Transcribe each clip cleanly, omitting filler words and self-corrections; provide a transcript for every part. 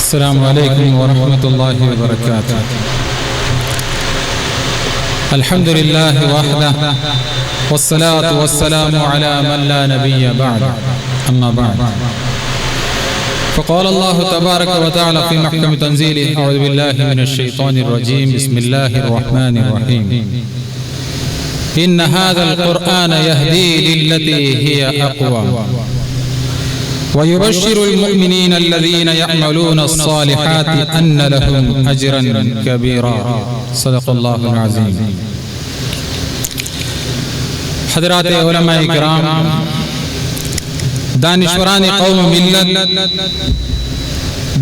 السلام علیکم ورحمۃ اللہ وبرکاتہ۔ الحمد للہ وحدہ والصلاة والسلام علی من لا نبی بعد، اما بعد فقال اللہ تبارک وتعالی فی محکم تنزیلہ اعوذ باللہ من الشیطان الرجیم بسم اللہ الرحمن الرحیم ان هذا القرآن يهدي للتي هي أقوى ويبشر المؤمنين الذين يعملون الصالحات أن لهم أجرا كبيرا صدق الله العظيم۔ حضرات علماء کرام، دانشوران قوم ملت،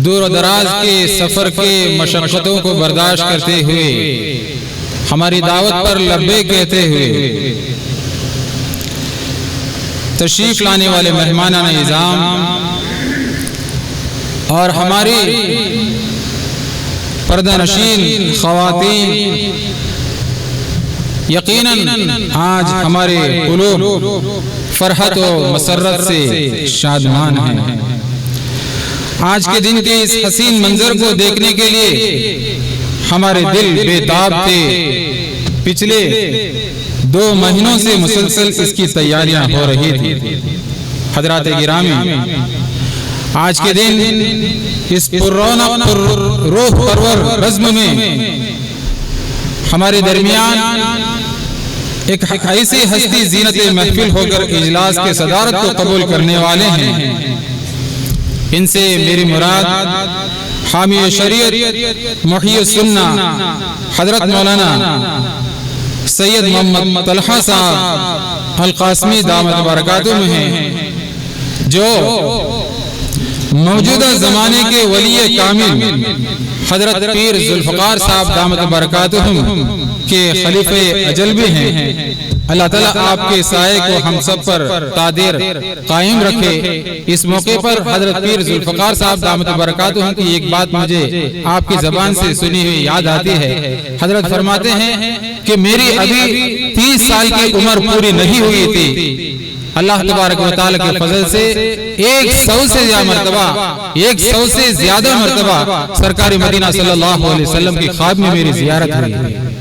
دور و دراز کے سفر کے مشقتوں کو برداشت کرتے ہوئے ہماری دعوت پر لبیک کہتے ہوئے تشریف لانے والے مہمانان نظام اور ہماری پردہ نشین خواتین، یقیناً آج ہمارے قلوب فرحت و مسرت سے شادمان ہیں۔ آج کے دن کے اس حسین منظر کو دیکھنے کے لیے ہمارے دل بے تاب تھے۔ پچھلے 2 مہینوں سے مسلسل اس کی تیاریاں ہو رہی تھی۔ حضرات گرامی، آج کے دن اس پررونق روح پرور رزم میں ہمارے درمیان ایک ایسی ہستی زینت محفل ہو کر اجلاس کے صدارت کو قبول کرنے والے ہیں۔ ان سے میری مراد حامی شریعت، محیی السنہ حضرت مولانا سید محمد طلحہ صاحب القاسمی دامت برکاتہ ہیں، جو موجودہ زمانے کے ولی کامل حضرت پیر ذوالفقار صاحب دامت برکاتہ کے خلیفہ اجل بھی ہیں۔ اللہ تعالیٰ آپ کے سائے کو ہم سب پر قادر قائم رکھے۔ اس موقع پر حضرت پیر ذوالفقار صاحب دامت برکاتہ کی ایک بات مجھے آپ کی زبان سے سنی ہوئی یاد آتی ہے۔ حضرت فرماتے ہیں کہ میری ابھی 30 سال کی عمر پوری نہیں ہوئی تھی، اللہ تبارک و تعالیٰ کے فضل سے 100 سے زیادہ مرتبہ سرکار مدینہ صلی اللہ علیہ وسلم کی خواب میں میری زیارت ہوئی ہے۔